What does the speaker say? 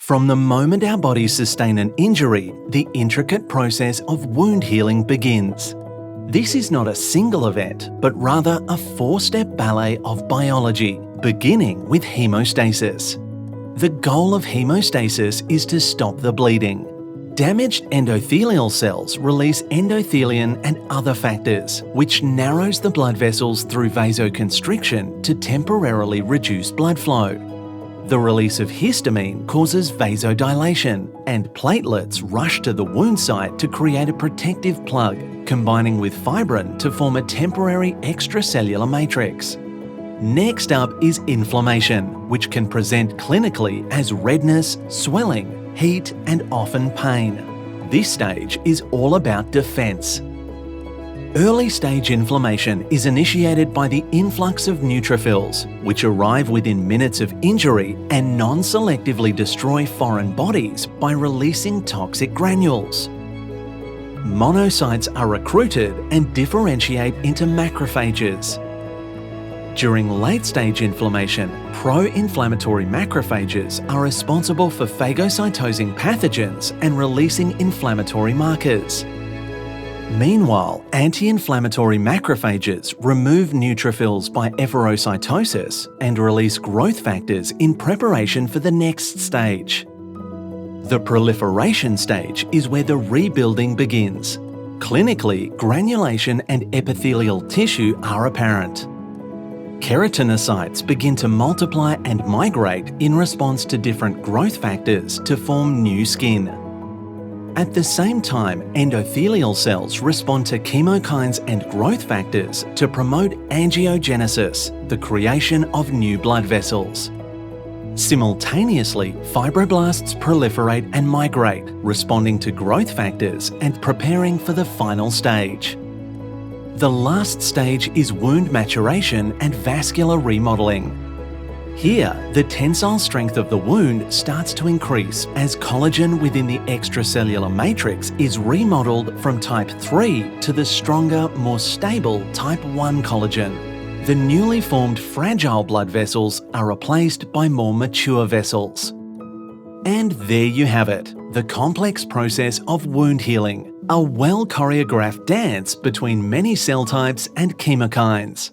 From the moment our bodies sustain an injury, the intricate process of wound healing begins. This is not a single event, but rather a four-step ballet of biology, beginning with hemostasis. The goal of hemostasis is to stop the bleeding. Damaged endothelial cells release endothelin and other factors, which narrows the blood vessels through vasoconstriction to temporarily reduce blood flow. The release of histamine causes vasodilation, and platelets rush to the wound site to create a protective plug, combining with fibrin to form a temporary extracellular matrix. Next up is inflammation, which can present clinically as redness, swelling, heat, and often pain. This stage is all about defense. Early-stage inflammation is initiated by the influx of neutrophils, which arrive within minutes of injury and non-selectively destroy foreign bodies by releasing toxic granules. Monocytes are recruited and differentiate into macrophages. During late-stage inflammation, pro-inflammatory macrophages are responsible for phagocytosing pathogens and releasing inflammatory markers. Meanwhile, anti-inflammatory macrophages remove neutrophils by efferocytosis and release growth factors in preparation for the next stage. The proliferation stage is where the rebuilding begins. Clinically, granulation and epithelial tissue are apparent. Keratinocytes begin to multiply and migrate in response to different growth factors to form new skin. At the same time, endothelial cells respond to chemokines and growth factors to promote angiogenesis, the creation of new blood vessels. Simultaneously, fibroblasts proliferate and migrate, responding to growth factors and preparing for the final stage. The last stage is wound maturation and vascular remodeling. Here, the tensile strength of the wound starts to increase as collagen within the extracellular matrix is remodeled from type 3 to the stronger, more stable type 1 collagen. The newly formed fragile blood vessels are replaced by more mature vessels. And there you have it, the complex process of wound healing, a well-choreographed dance between many cell types and chemokines.